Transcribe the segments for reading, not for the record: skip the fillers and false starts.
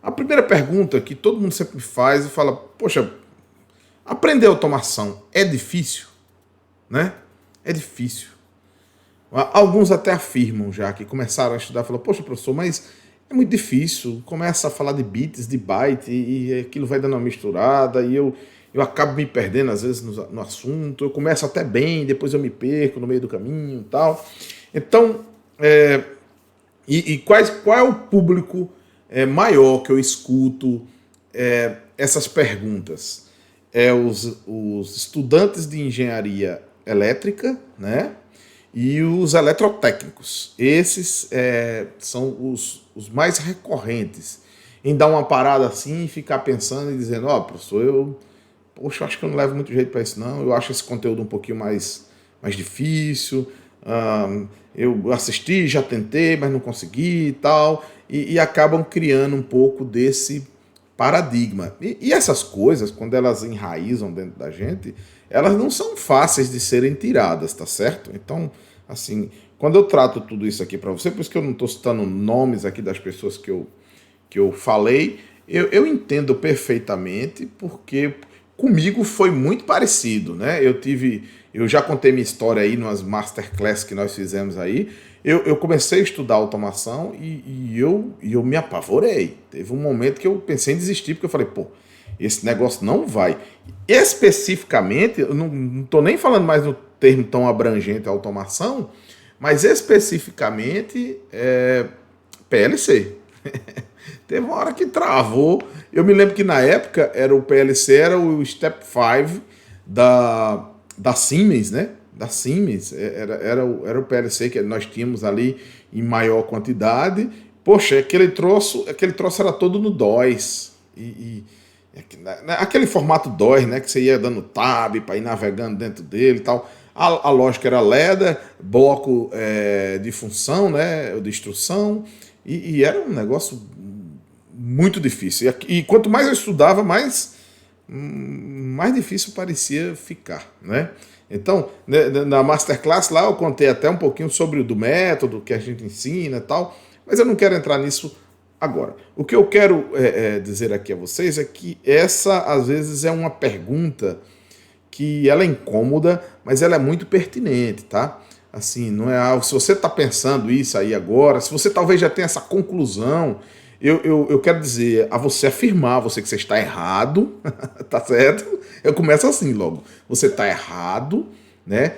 A primeira pergunta que todo mundo sempre me faz e fala, poxa, aprender automação é difícil, né? É difícil. Alguns até afirmam já que começaram a estudar, falam, poxa, professor, mas é muito difícil. Começa a falar de bits, de byte, e aquilo vai dando uma misturada, e eu acabo me perdendo às vezes no assunto. Eu começo até bem, depois eu me perco no meio do caminho e tal. Então, qual é o público maior que eu escuto essas perguntas? Os estudantes de engenharia elétrica, né? E os eletrotécnicos. Esses são os mais recorrentes em dar uma parada assim e ficar pensando e dizendo, professor, poxa, eu acho que eu não levo muito jeito para isso não, eu acho esse conteúdo um pouquinho mais difícil, eu assisti, já tentei, mas não consegui e tal, e acabam criando um pouco desse paradigma. E essas coisas, quando elas enraizam dentro da gente, elas não são fáceis de serem tiradas, tá certo? Então, assim, quando eu trato tudo isso aqui para você, por isso que eu não estou citando nomes aqui das pessoas que eu falei, eu entendo perfeitamente, porque comigo foi muito parecido, né? Eu já contei minha história aí nas masterclass que nós fizemos aí. Eu comecei a estudar automação e eu me apavorei. Teve um momento que eu pensei em desistir, porque eu falei, pô, esse negócio não vai. Especificamente, eu não estou nem falando mais no termo tão abrangente automação, mas especificamente PLC. Teve uma hora que travou. Eu me lembro que na época o PLC era o Step 5 da Siemens, né? Da Siemens. Era o PLC que nós tínhamos ali em maior quantidade. Poxa, aquele troço era todo no DOS. Aquele formato DOS, né? Que você ia dando tab para ir navegando dentro dele e tal. A lógica era LEDA, bloco de função, né? De instrução. E era um negócio muito difícil. E quanto mais eu estudava, mais difícil parecia ficar, né? Então, na Masterclass lá eu contei até um pouquinho sobre do método que a gente ensina e tal, mas eu não quero entrar nisso agora. O que eu quero dizer aqui a vocês é que essa, às vezes, é uma pergunta que ela é incômoda, mas ela é muito pertinente, tá? Assim, não é algo, se você está pensando isso aí agora, se você talvez já tenha essa conclusão, eu quero dizer a você afirmar, você que você está errado, tá certo? Eu começo assim logo, você está errado, né?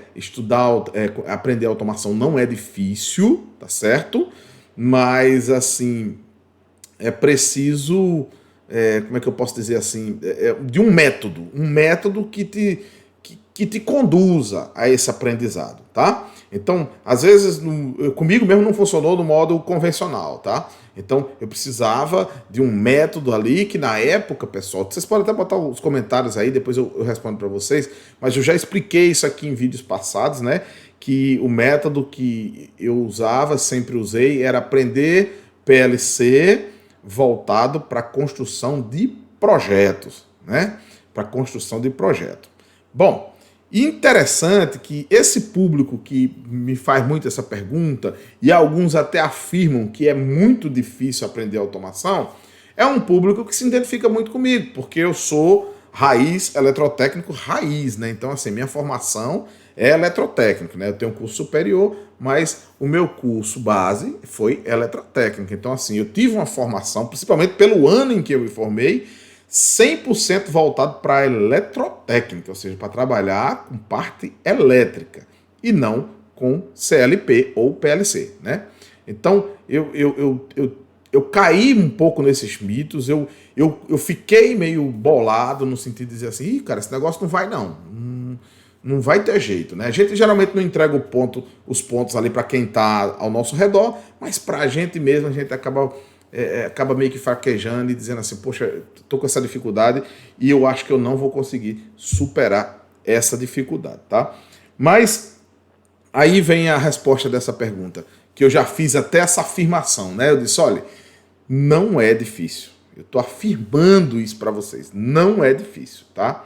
Aprender automação não é difícil, tá certo? Mas, assim, é preciso, como é que eu posso dizer assim, de um método que te conduza a esse aprendizado, tá? Então, às vezes, comigo mesmo não funcionou no modo convencional, tá? Então, eu precisava de um método ali que na época, pessoal, vocês podem até botar os comentários aí, depois eu respondo para vocês, mas eu já expliquei isso aqui em vídeos passados, né? Que o método que eu usava, sempre usei, era aprender PLC voltado para construção de projetos, né? Para construção de projeto. Bom, interessante que esse público que me faz muito essa pergunta, e alguns até afirmam que é muito difícil aprender automação, é um público que se identifica muito comigo, porque eu sou eletrotécnico raiz, né? Então, assim, minha formação é eletrotécnico, né? Eu tenho um curso superior, mas o meu curso base foi eletrotécnico. Então, assim, eu tive uma formação, principalmente pelo ano em que eu me formei, 100% voltado para a eletrotécnica, ou seja, para trabalhar com parte elétrica e não com CLP ou PLC, né? Então, eu caí um pouco nesses mitos, eu fiquei meio bolado no sentido de dizer assim, cara, esse negócio não vai não vai ter jeito, né? A gente geralmente não entrega os pontos ali para quem está ao nosso redor, mas para a gente mesmo, a gente acaba meio que fraquejando e dizendo assim, poxa, estou com essa dificuldade e eu acho que eu não vou conseguir superar essa dificuldade, tá? Mas aí vem a resposta dessa pergunta, que eu já fiz até essa afirmação, né? Eu disse, olha, não é difícil. Eu estou afirmando isso para vocês, não é difícil, tá?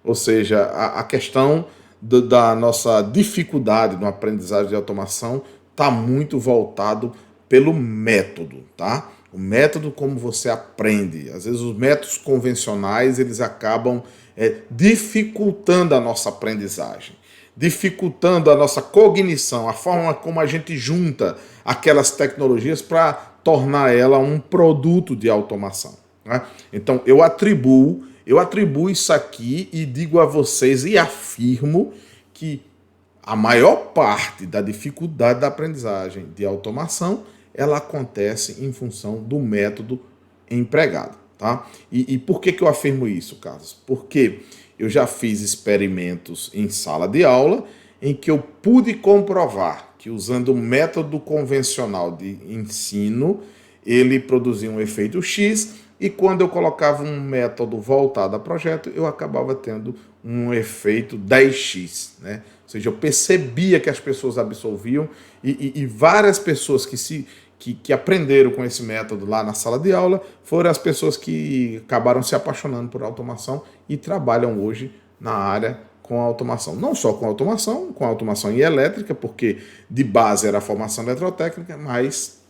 Ou seja, a questão da nossa dificuldade no aprendizagem de automação está muito voltado pelo método, tá? O método como você aprende. Às vezes os métodos convencionais eles acabam dificultando a nossa aprendizagem, dificultando a nossa cognição, a forma como a gente junta aquelas tecnologias para tornar ela um produto de automação, né? Então eu atribuo isso aqui e digo a vocês e afirmo que a maior parte da dificuldade da aprendizagem de automação ela acontece em função do método empregado. Tá? E por que eu afirmo isso, Carlos? Porque eu já fiz experimentos em sala de aula em que eu pude comprovar que usando o método convencional de ensino, ele produzia um efeito X e quando eu colocava um método voltado a projeto, eu acabava tendo um efeito 10x, né? Ou seja, eu percebia que as pessoas absorviam e várias pessoas que aprenderam com esse método lá na sala de aula foram as pessoas que acabaram se apaixonando por automação e trabalham hoje na área com a automação. Não só com a automação em elétrica, porque de base era a formação eletrotécnica, mas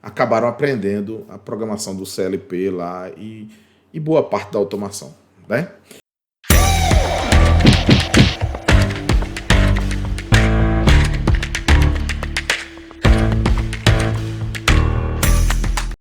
acabaram aprendendo a programação do CLP lá e boa parte da automação, né?